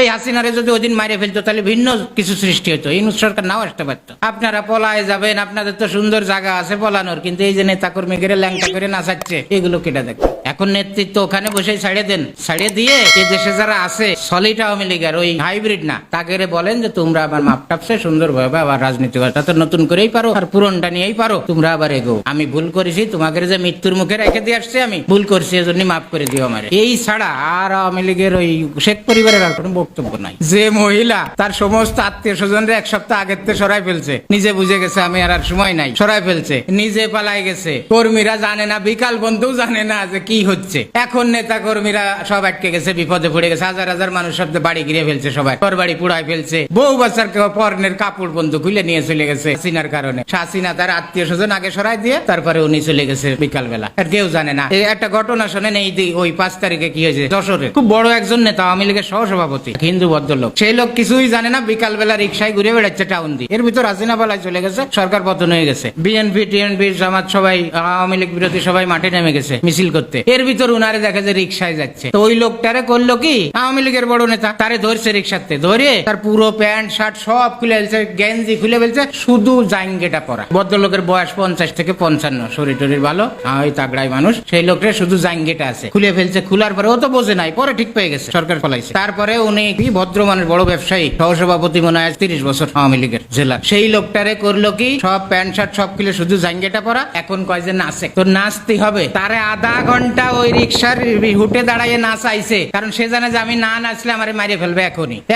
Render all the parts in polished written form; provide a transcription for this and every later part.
এই হাসিনারে যদি ওইদিন মাইরে ফেলতো তাহলে ভিন্ন কিছু সৃষ্টি হতো, ইউনূস সরকার নাও আসতে পারতো। আপনারা পলায় যাবেন, আপনাদের তো সুন্দর জায়গা আছে পলানোর, কিন্তু এই যে নেতা কর্মী করে ল্যাংটা করে নাচাচ্ছে, এগুলো কেটে দেখে। এখন নেতৃত্ব ওখানে বসে ছাড়িয়ে দেন, ছাড়িয়ে দিয়ে এই দেশে যারা আছে সলিড আওয়ামী লীগের ওই হাইব্রিড না, তাকে বলেন যে তোমরা আবার মাপ টাপসে সুন্দরভাবে আবার রাজনীতি করো, তা তো নতুন করেই পারো আর পুরনটা নিয়েই পারো, তোমরা আবার এগো। আমি ভুল করেছি, তোমাকে যে মৃত্যুর মুখে রেখে দিয়ে আসছে, আমি ভুল করছি, এজন্য মাফ করে দিও আমার। এই ছাড়া আর আওয়ামী লীগের ওই শেখ পরিবারের আর কোনো বক্তব্য নাই। যে মহিলা তার সমস্ত আত্মীয় স্বজনরা এক সপ্তাহ আগের থেকে সরাই ফেলছে, নিজে বুঝে গেছে আমি আর সময় নাই, সরাই ফেলছে, নিজে পালাই গেছে, কর্মীরা জানে না, বিকাল বন্ধুও জানে না যে কি হচ্ছে। এখন নেতা কর্মীরা সব আটকে গেছে, বিপদে পড়ে গেছে, হাজার হাজার মানুষ সব বাড়ি ঘিরে ফেলছে, সবাই ঘর বাড়ি পুড়াই ফেলছে, বউ বাচ্চার পর্নের কাপড় বন্ধু খুলে নিয়ে চলে গেছে হাসিনার কারণে। হাসিনা তার আত্মীয় স্বজন আগে সরাই দিয়ে তারপরে উনি চলে গেছে বিকাল বেলা, আর কেউ জানে না। এই একটা ঘটনা শোনেন, এই ওই 5 তারিখে কি হয়েছে যশোরে, খুব বড় একজন নেতা আওয়ামী লীগের সহসভাপতি, হিন্দু ভদ্রলোক, সেই লোক কিছুই জানে না, বিকাল বেলা রিক্সায় ঘুরে বেড়াচ্ছে টাউন দিয়ে। এর ভিতর হাসিনা পালায় চলে গেছে, সরকার পতন হয়ে গেছে, বিএনপি টিএনপি জামাত সবাই, আওয়ামী লীগ বিরোধী সবাই মাঠে নেমে গেছে মিছিল করতে। এর ভিতর উনারে দেখে যে রিক্সায় যাচ্ছে, তো ওই লোকটারে করলো কি, আওয়ামী লীগের বড় নেতা, তারে ধরছে রিক্সাতে, ধরে তার পুরো প্যান্ট শার্ট সব খুলে ফেলছে, গেঞ্জি খুলে ফেলছে, শুধু জাঙ্গেটা পরা। ভদ্রলোকের বয়স 50 থেকে 55, শরীর টরির ভালো, ওই তাগড়াই মানুষ, সেই লোকটা শুধু জাঙ্গেটা আছে, খুলে ফেলছে। খোলার পরে ও তো বোঝে নাই, পরে ঠিক পেয়ে গেছে, সরকার ফলাইছে। তারপরে উনি কি ভদ্র মানুষ, বড় ব্যবসায়ী, সহসভাপতি মনে হয় 30 বছর আওয়ামী লীগের জেলা, সেই লোকটারে করলো কি, সব প্যান্ট শার্ট সব খুলে শুধু জাঙ্গেটা পরা, এখন কয় যে নাচে, তো নাচতে হবে। তারে আধা ঘন্টা ওই রিক্সার হুটে দাঁড়াইয়ে নাচাইছে, কারণ সে জানে যে আমি না নাচলে আমারে মারিয়ে ফেলবে,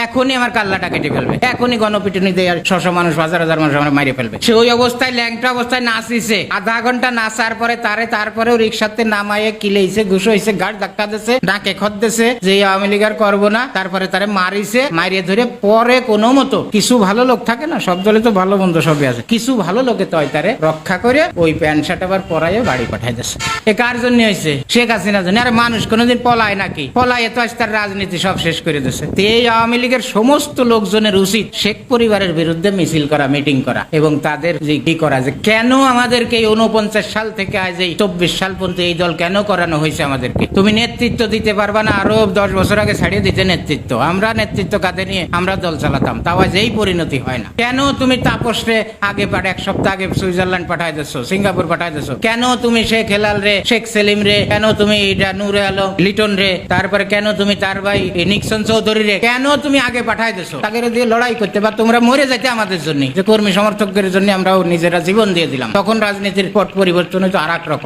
এখনই আমার কাল্লাটা কেটে ফেলবে, এখনই গণপিটুনি দিয়ে আর 600 মানুষ, 1000 মানুষ আমার মারিয়ে ফেলবে। সে ওই অবস্থায় ল্যাংটা অবস্থায় নাচিছে, আধা ঘন্টা নাচার পরে তারপরেও রিক্সাতে নামাইয়ে কিলেইছে, ঘুষোইছে, গাড় ধাক্কা দিছে, ডাকে খত দিছে যে আওয়ামী লীগ আর করবো না, তারপরে তারে মারিছে, মারিয়ে ধরে পরে কোনো মতো কিছু ভালো লোক থাকে না, সব দলে তো ভালো মন্দ সবই আছে, কিছু ভালো লোকে তো তারে রক্ষা করে ওই প্যান্ট শার্ট আবার পরাইয়ে বাড়ি পাঠাই দিচ্ছে। এ কার জন্য হয়েছে? শেখ হাসিনার জন্য। আরে মানুষ কোনোদিন পলায় নাকি? পলায় তো আজ তার রাজনীতি সব শেষ করে দিচ্ছে। এই আওয়ামী লীগের সমস্ত লোকজনের উচিত শেখ পরিবারের বিরুদ্ধে মিছিল করা, মিটিং করা, এবং তাদের যে কি করা, যে কেন আমাদেরকে এই 49 সাল থেকে আজ এই 24 সাল পর্যন্ত এই দল কেন করানো হয়েছে আমাদেরকে? তুমি নেতৃত্ব দিতে পারবা না, আরো 10 বছর আগে ছাড়িয়ে দিতে নেতৃত্ব, আমরা নেতৃত্ব কাঁধে নিয়ে আমরা দল চালাতাম, তাও আজ এই পরিণতি হয় না। কেন তুমি তাপসরে আগে 1 সপ্তাহ আগে সুইজারল্যান্ড পাঠাই দিচ্ছ, সিঙ্গাপুর পাঠাই দিচ্ছ? কেন তুমি শেখ হেলাল রে, শেখ সেলিম রে, কেন তুমি নূরে আলম লিটন রে, তারপরে কেন তুমি তার ভাই নিক্সন চৌধুরী রে, কেন তুমি আগে পাঠাই দিচ্ছ? তাকে দিয়ে লড়াই করতে বা তোমরা মরে যাইতে আমাদের জন্য, যে কর্মী সমর্থকদের জন্য আমরাও নিজেরা জীবন দিয়ে দিলাম, তখন রাজনীতির পট পরিবর্তন হয়তো আর এক রকম।